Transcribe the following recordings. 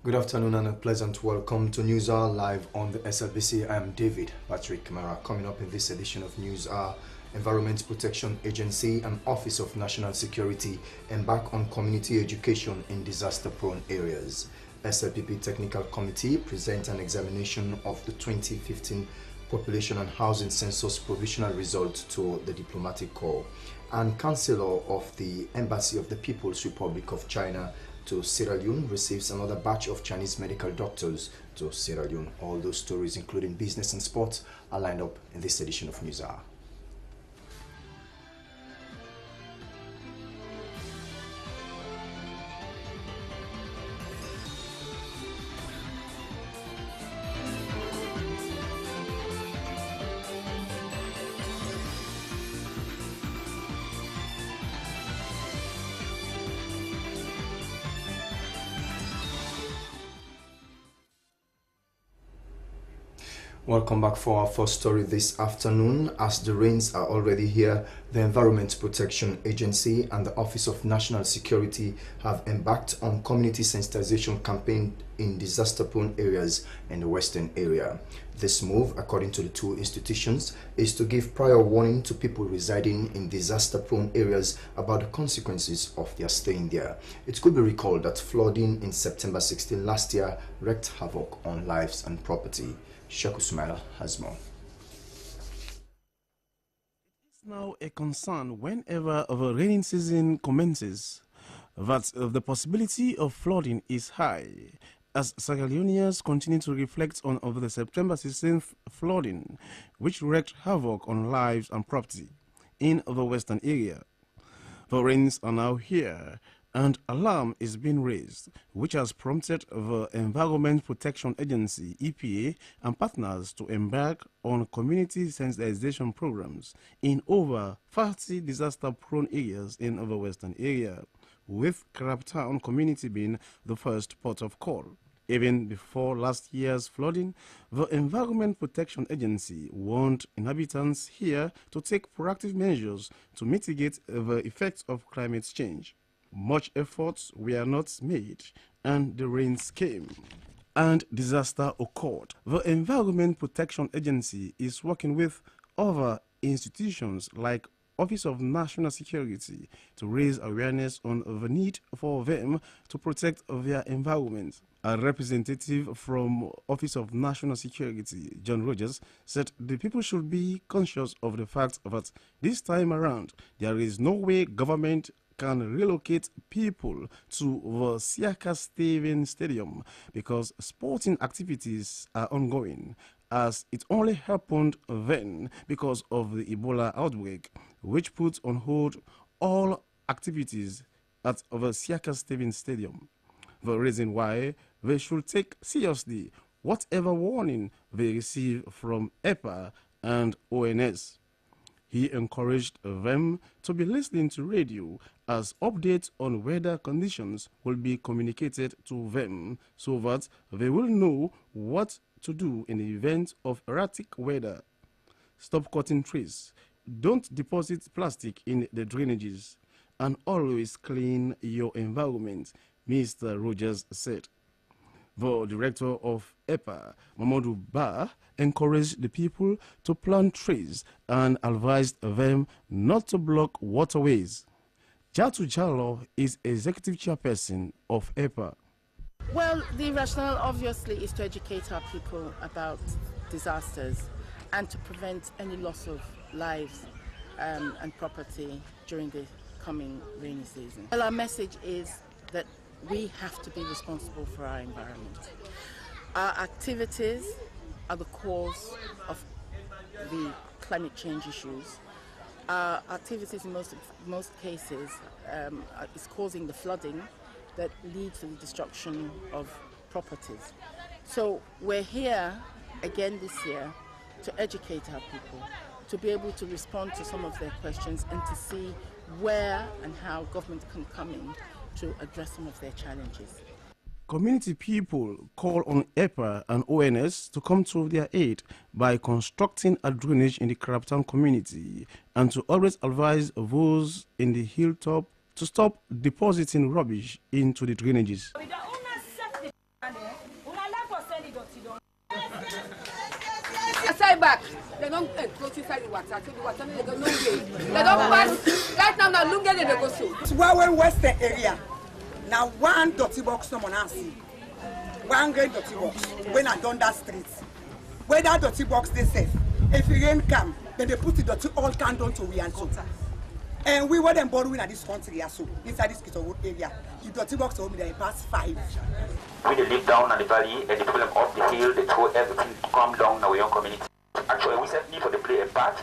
Good afternoon and a pleasant welcome to News Hour live on the SLBC. I am David Patrick Kamara. Coming up in this edition of News Hour, Environment Protection Agency and Office of National Security embark on community education in disaster-prone areas. SLPP Technical Committee presents an examination of the 2015 Population and Housing Census provisional results to the Diplomatic Corps. And Chancellor of the Embassy of the People's Republic of China to Sierra Leone receives another batch of Chinese medical doctors to Sierra Leone. All those stories, including business and sports, are lined up in this edition of News Hour. Welcome back for our first story this afternoon. As the rains are already here, the Environment Protection Agency and the Office of National Security have embarked on community sensitization campaign in disaster-prone areas in the western area. This move, according to the two institutions, is to give prior warning to people residing in disaster-prone areas about the consequences of their staying there. It could be recalled that flooding in September 16 last year wreaked havoc on lives and property. Shaku Sumaila has more. It's now a concern whenever the rainy season commences that the possibility of flooding is high, as Sierra Leoneans continue to reflect on the September 16th flooding, which wreaked havoc on lives and property in the western area. The rains are now here, and alarm is being raised, which has prompted the Environment Protection Agency, EPA, and partners to embark on community sensitization programs in over 30 disaster-prone areas in the western area, with Krabtown community being the first port of call. Even before last year's flooding, the Environment Protection Agency warned inhabitants here to take proactive measures to mitigate the effects of climate change. Much efforts were not made, and the rains came, and disaster occurred. The Environment Protection Agency is working with other institutions like Office of National Security to raise awareness on the need for them to protect their environment. A representative from Office of National Security, John Rogers, said the people should be conscious of the fact that this time around there is no way government can relocate people to the Siaka Stadium because sporting activities are ongoing, as it only happened then because of the Ebola outbreak, which put on hold all activities at the Siaka Stadium. The reason why they should take seriously whatever warning they receive from EPA and ONS. He encouraged them to be listening to radio as updates on weather conditions will be communicated to them so that they will know what to do in the event of erratic weather. Stop cutting trees, don't deposit plastic in the drainages, and always clean your environment, Mr. Rogers said. The director of EPA, Mamadou Ba, encouraged the people to plant trees and advised them not to block waterways. Jatu Jalo is executive chairperson of EPA. Well, the rationale obviously is to educate our people about disasters and to prevent any loss of lives and property during the coming rainy season. Well, our message is that we have to be responsible for our environment. Our activities are the cause of the climate change issues. Our activities in most cases is causing the flooding that leads to the destruction of properties. So we're here again this year to educate our people, to be able to respond to some of their questions and to see where and how government can come in to address some of their challenges. Community people call on EPA and ONS to come to their aid by constructing a drainage in the Krabtown community and to always advise those in the hilltop to stop depositing rubbish into the drainages. Side back. They don't close inside the water. So the water they don't know. They don't pass. Right now, look at they go so. It's Wawe Western area. Now one dirty box someone has seen. One great dirty box. When I done that street. Where that dirty box they safe. If the rain come, then they put the dirty all can down to we and so. And we were then borrowing at this country so inside this Kittle area. The dirty box told me they pass 5. When they live down on the valley and the problem of the hill, they throw everything to come down in our young community. Actually, we said need for the play a part.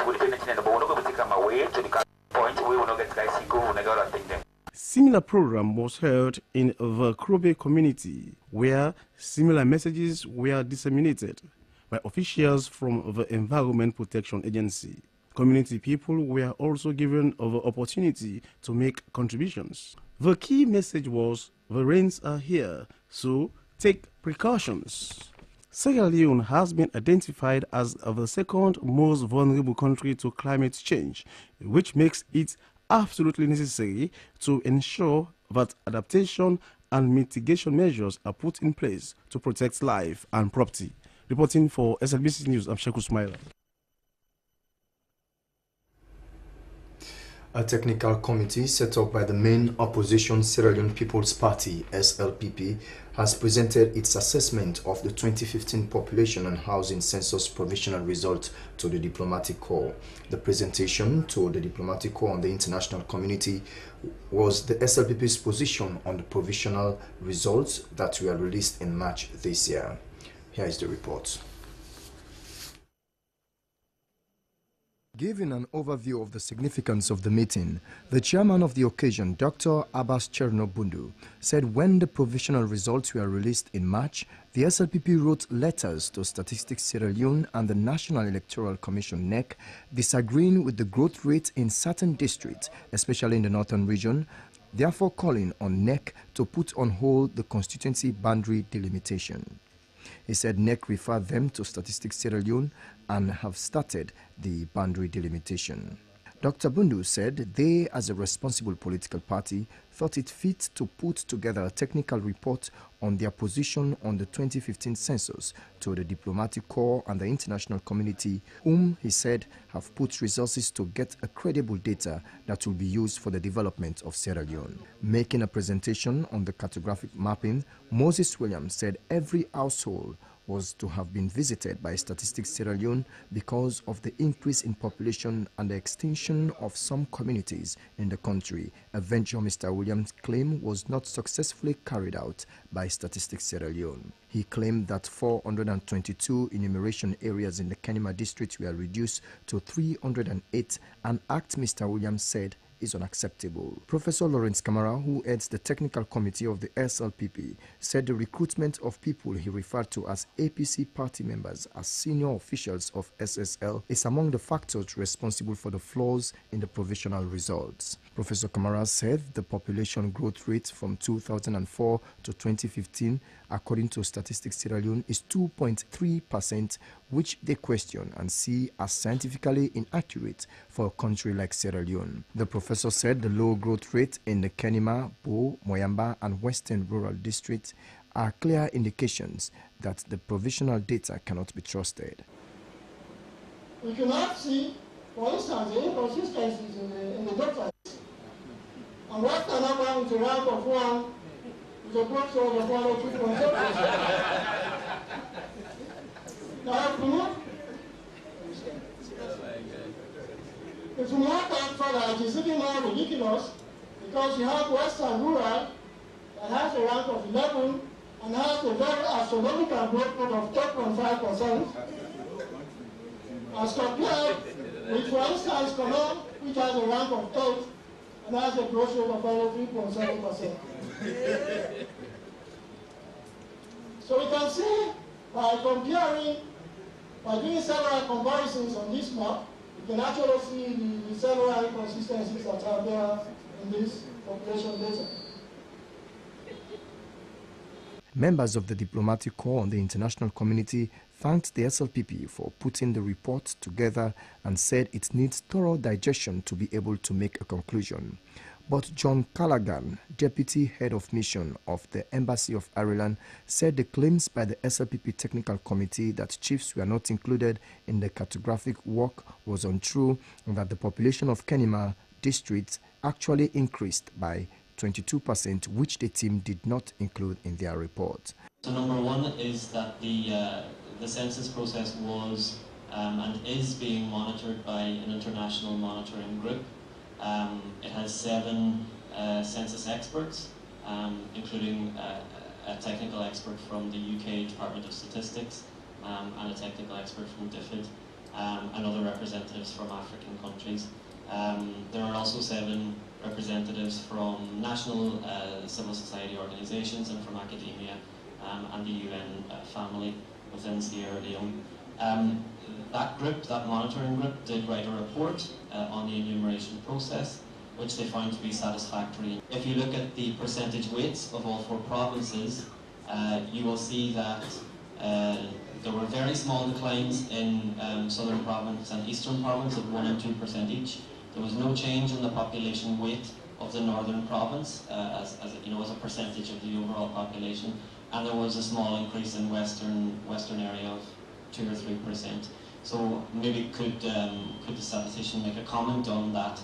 Which will depend on the board, we're going to take them away to the point where we will not get bicycle, we're not going to take them. Similar program was held in the Krobe community, where similar messages were disseminated by officials from the Environment Protection Agency. Community people were also given the opportunity to make contributions. The key message was, the rains are here, so take precautions. Sierra Leone has been identified as the second most vulnerable country to climate change, which makes it absolutely necessary to ensure that adaptation and mitigation measures are put in place to protect life and property. Reporting for SLBC News, I'm Sheku Smaila. A technical committee set up by the main opposition Sierra Leone People's Party, SLPP, has presented its assessment of the 2015 population and housing census provisional result to the diplomatic corps. The presentation to the diplomatic corps and the international community was the SLPP's position on the provisional results that were released in March this year. Here is the report. Giving an overview of the significance of the meeting, the chairman of the occasion, Dr. Abbas Cherno-Bundu, said when the provisional results were released in March, the SLPP wrote letters to Statistics Sierra Leone and the National Electoral Commission (NEC), disagreeing with the growth rate in certain districts, especially in the northern region, therefore calling on NEC to put on hold the constituency boundary delimitation. He said NEC referred them to Statistics Sierra Leone and have started the boundary delimitation. Dr. Bundu said they, as a responsible political party, thought it fit to put together a technical report on their position on the 2015 census to the diplomatic corps and the international community, whom he said have put resources to get a credible data that will be used for the development of Sierra Leone. Making a presentation on the cartographic mapping, Moses Williams said every household was to have been visited by Statistics Sierra Leone because of the increase in population and the extinction of some communities in the country, a venture Mr. Williams claimed was not successfully carried out by Statistics Sierra Leone. He claimed that 422 enumeration areas in the Kenema district were reduced to 308, an act Mr. Williams said is unacceptable. Professor Lawrence Kamara, who heads the technical committee of the SLPP, said the recruitment of people he referred to as APC party members as senior officials of SSL is among the factors responsible for the flaws in the provisional results. Professor Kamara said the population growth rate from 2004 to 2015, according to Statistics Sierra Leone, is 2.3%, which they question and see as scientifically inaccurate for a country like Sierra Leone. The professor said the low growth rate in the Kenema, Bo, Moyamba and Western rural districts are clear indications that the provisional data cannot be trusted. We cannot see, for instance, the inconsistencies in the data. And Western number with a rank of 1 is a growth rate of 102.7%. Now, if you want that further, it is even more ridiculous because you have Western rural that has a rank of 11 and has a very astronomical growth rate of 10.5%, as compared with, for instance, Kamara, which has a rank of 8 and has a growth rate of only 3.7%. So we can see by doing several comparisons on this map, you can actually see the several inconsistencies that are there in this population data. Members of the diplomatic corps and the international community thanked the SLPP for putting the report together and said it needs thorough digestion to be able to make a conclusion. But John Callaghan, Deputy Head of Mission of the Embassy of Ireland, said the claims by the SLPP Technical Committee that chiefs were not included in the cartographic work was untrue and that the population of Kenema district actually increased by 22%, which the team did not include in their report. So number one is that the census process was and is being monitored by an international monitoring group. It has 7 census experts, including a technical expert from the UK Department of Statistics and a technical expert from DFID and other representatives from African countries. There are also 7 representatives from national civil society organisations and from academia and the UN family within Sierra Leone. That group, that monitoring group, did write a report on the enumeration process, which they found to be satisfactory. If you look at the percentage weights of all 4 provinces, you will see that there were very small declines in Southern Province and Eastern Province of 1 and 2% each. There was no change in the population weight of the Northern Province as a percentage of the overall population, and there was a small increase in Western area of 2 or 3%. So maybe could the statistician make a comment on that,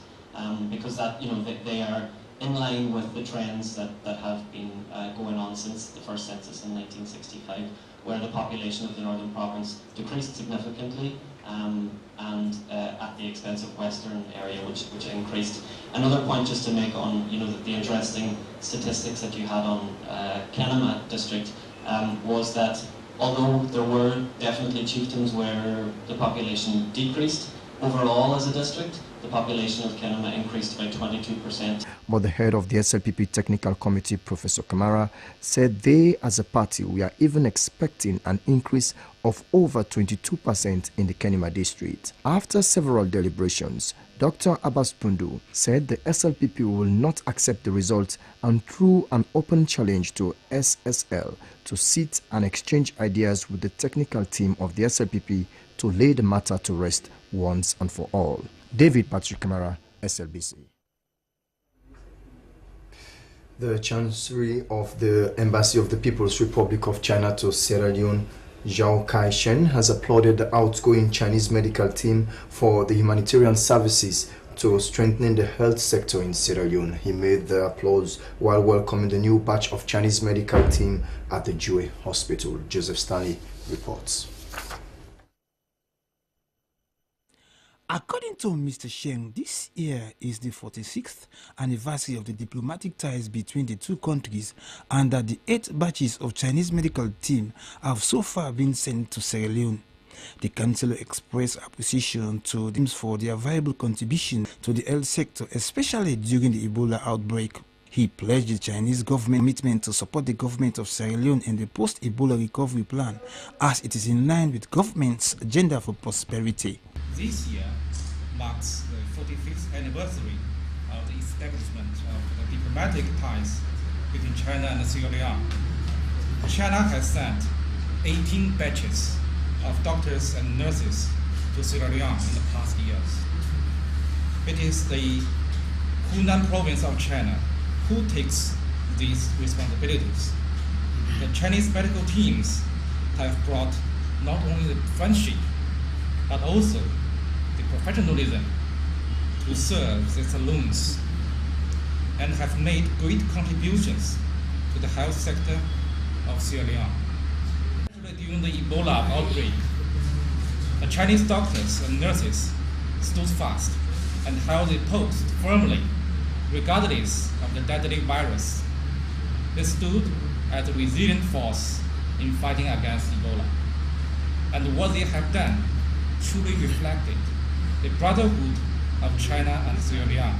because that they are in line with the trends that have been going on since the first census in 1965, where the population of the Northern Province decreased significantly and at the expense of Western area, which increased. Another point just to make on the interesting statistics that you had on Kenema district was that although there were definitely chiefdoms where the population decreased, overall as a district, the population of Kenema increased by 22%. But the head of the SLPP Technical Committee, Professor Kamara, said they as a party were even expecting an increase of over 22% in the Kenema district. After several deliberations, Dr. Abbas Pundu said the SLPP will not accept the results and threw an open challenge to SSL to sit and exchange ideas with the technical team of the SLPP to lay the matter to rest once and for all. David Patrick Kamara, SLBC. The Chancery of the Embassy of the People's Republic of China to Sierra Leone, Zhao Kai-shen, has applauded the outgoing Chinese medical team for the humanitarian services to strengthening the health sector in Sierra Leone. He made the applause while welcoming the new batch of Chinese medical team at the Jue Hospital. Joseph Stanley reports. According to Mr. Sheng, this year is the 46th anniversary of the diplomatic ties between the two countries, and that the 8 batches of Chinese medical team have so far been sent to Sierra Leone. The Chancellor expressed appreciation to them for their viable contribution to the health sector, especially during the Ebola outbreak. He pledged the Chinese government commitment to support the government of Sierra Leone in the post-Ebola recovery plan, as it is in line with government's agenda for prosperity. This year marks the 45th anniversary of the establishment of the diplomatic ties between China and Sierra Leone. China has sent 18 batches of doctors and nurses to Sierra Leone in the past years. It is the Hunan province of China who takes these responsibilities. The Chinese medical teams have brought not only the friendship, but also the professionalism to serve the saloons, and have made great contributions to the health sector of Sierra Leone. During the Ebola outbreak, the Chinese doctors and nurses stood fast and held their post firmly, regardless of the deadly virus. They stood as a resilient force in fighting against Ebola. And what they have done truly reflected the brotherhood of China and Sierra Leone,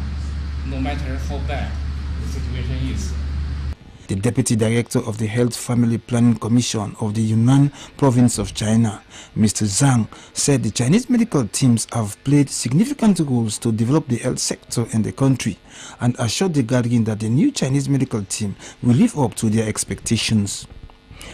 no matter how bad the situation is. The Deputy Director of the Health Family Planning Commission of the Yunnan Province of China, Mr. Zhang, said the Chinese medical teams have played significant roles to develop the health sector in the country, and assured the gathering that the new Chinese medical team will live up to their expectations.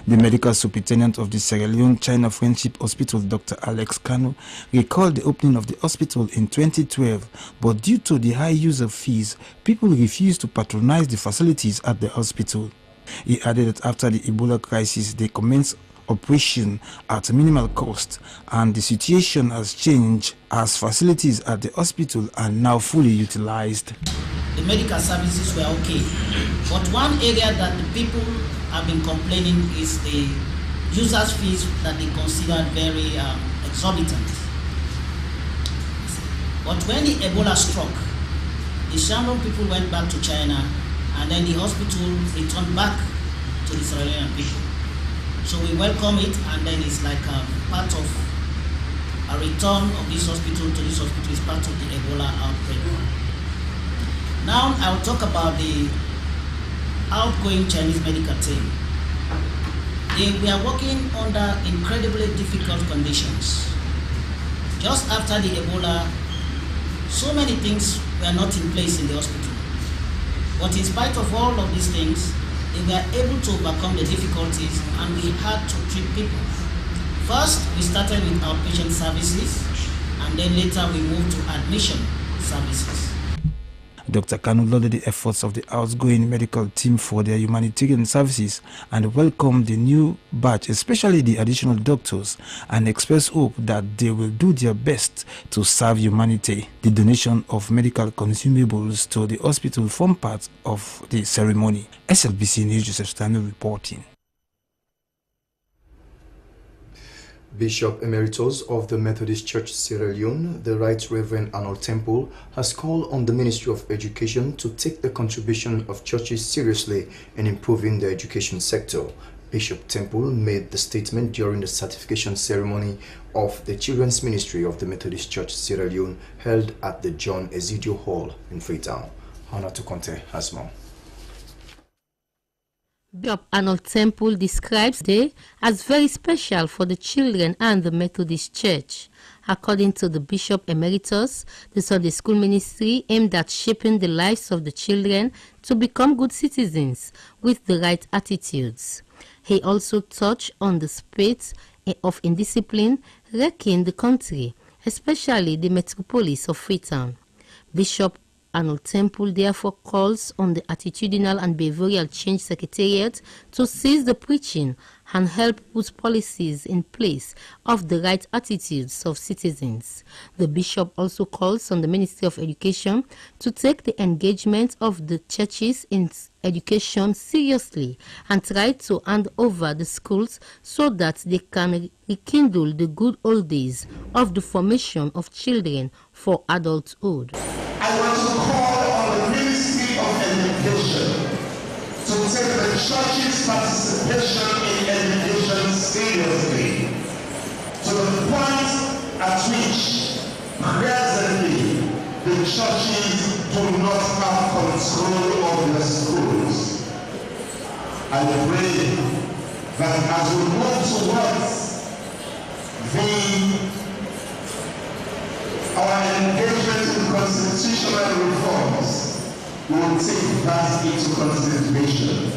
The medical superintendent of the Sierra Leone China Friendship Hospital, Dr. Alex Kanu, recalled the opening of the hospital in 2012, but due to the high use of fees, people refused to patronize the facilities at the hospital. He added that after the Ebola crisis, they commenced operation at minimal cost, and the situation has changed as facilities at the hospital are now fully utilized. The medical services were okay, but one area that the people have been complaining is the users' fees that they considered very exorbitant. But when the Ebola struck, the Shandong people went back to China, and then the hospital returned back to the Sierra Leonean people. So we welcome it, and then it's like a part of a return of this hospital to this hospital is part of the Ebola outbreak. Now I'll talk about the outgoing Chinese medical team. They were working under incredibly difficult conditions. Just after the Ebola, so many things were not in place in the hospital. But in spite of all of these things, they were able to overcome the difficulties, and we had to treat people. First, we started with outpatient services, and then later we moved to admission services. Dr. Kanu lauded the efforts of the outgoing medical team for their humanitarian services and welcomed the new batch, especially the additional doctors, and expressed hope that they will do their best to serve humanity. The donation of medical consumables to the hospital formed part of the ceremony. SLBC News, Joseph Stanley reporting. Bishop Emeritus of the Methodist Church Sierra Leone, the Right Reverend Arnold Temple, has called on the Ministry of Education to take the contribution of churches seriously in improving the education sector. Bishop Temple made the statement during the certification ceremony of the Children's Ministry of the Methodist Church Sierra Leone held at the John Ezidio Hall in Freetown. Hannah Tukonte has more. Bishop Arnold Temple describes the day as very special for the children and the Methodist Church. According to the Bishop Emeritus, the Sunday School ministry aimed at shaping the lives of the children to become good citizens with the right attitudes. He also touched on the spate of indiscipline wrecking the country, especially the metropolis of Freetown. Bishop Arnold Temple therefore calls on the Attitudinal and Behavioral Change Secretariat to seize the preaching and help put policies in place of the right attitudes of citizens. The bishop also calls on the Ministry of Education to take the engagement of the churches in education seriously and try to hand over the schools so that they can rekindle the good old days of the formation of children for adulthood. I want to call on the Ministry of Education to take the church's participation in education seriously, to the point at which presently the churches do not have control of the schools. I pray that as we move towards our engagement in constitutional reforms, we will take that into consideration.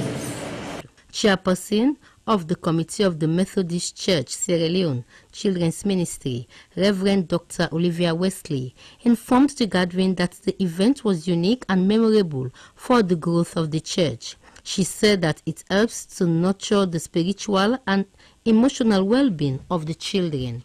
Chairperson of the Committee of the Methodist Church Sierra Leone Children's Ministry, Reverend Dr. Olivia Wesley, informed the gathering that the event was unique and memorable for the growth of the church. She said that it helps to nurture the spiritual and emotional well-being of the children.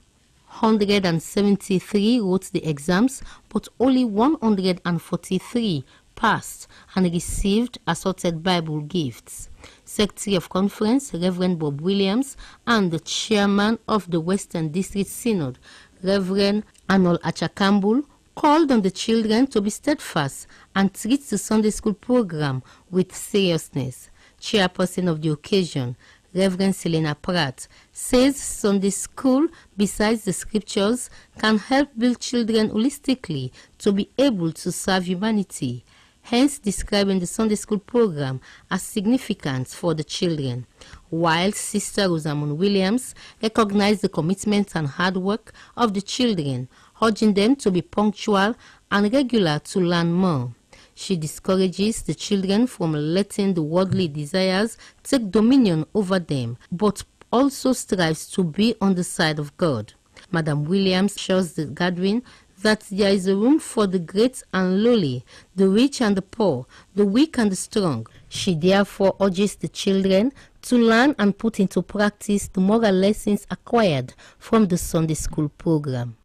173 wrote the exams, but only 143 passed and received assorted Bible gifts. Secretary of Conference, Reverend Bob Williams, and the Chairman of the Western District Synod, Reverend Arnold Achakambul, called on the children to be steadfast and treat the Sunday school program with seriousness. Chairperson of the occasion, Reverend Selena Pratt, says Sunday school, besides the scriptures, can help build children holistically to be able to serve humanity, hence describing the Sunday school program as significant for the children. While Sister Rosamund Williams recognized the commitment and hard work of the children, urging them to be punctual and regular to learn more. She discourages the children from letting the worldly desires take dominion over them, but also strives to be on the side of God. Madam Williams assures the gathering that there is a room for the great and lowly, the rich and the poor, the weak and the strong. She therefore urges the children to learn and put into practice the moral lessons acquired from the Sunday school program.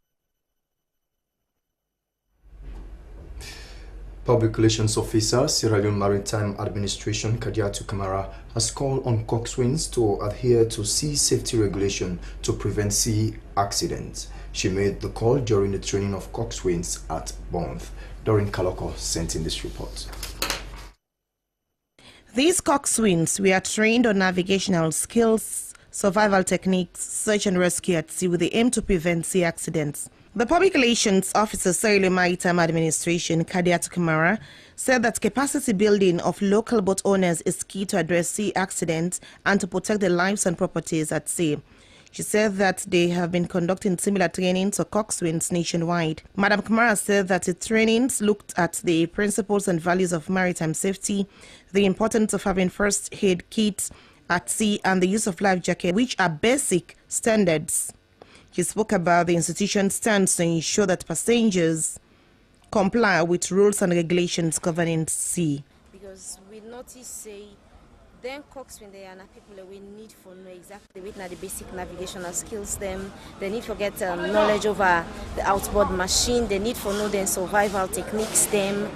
Public Relations Officer, Sierra Leone Maritime Administration, Kadiatu Kamara, has called on coxswains to adhere to sea safety regulation to prevent sea accidents. She made the call during the training of coxswains at Bonth. Doreen Kaloko sent in this report. These coxswains were trained on navigational skills, survival techniques, search and rescue at sea with the aim to prevent sea accidents. The Public Relations Officer, Sierra Leone Maritime Administration, Kadiatu Kamara, said that capacity building of local boat owners is key to address sea accidents and to protect their lives and properties at sea. She said that they have been conducting similar trainings for coxswains nationwide. Madam Kamara said that the trainings looked at the principles and values of maritime safety, the importance of having first aid kits at sea, and the use of life jacket, which are basic standards. She spoke about the institution's stance to ensure that passengers comply with rules and regulations governing sea. Because we notice, say, then coxswain they are people we need for know exactly the basic navigational skills them. They need to get knowledge over the outboard machine. They need to know the survival techniques them.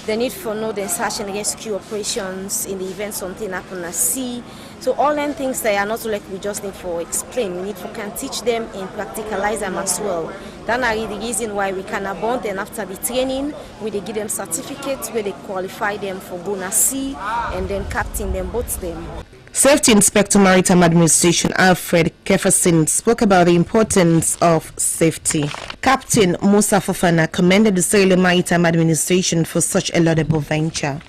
They need to know the search and rescue operations in the event something happen at sea. So all them things they are not like we just need to explain. We need to can teach them and practicalize them as well. That is the reason why we can abond them after the training. We give them certificates where they qualify them for going at sea and then captain them, boats them. Safety Inspector Maritime Administration Alfred Keferson spoke about the importance of safety. Captain Musa Fofana commended the Sierra Leone Maritime Administration for such a laudable venture.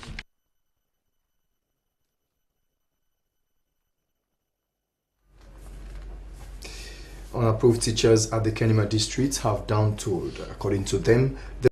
Unapproved teachers at the Kenema district have down-tooled. According to them,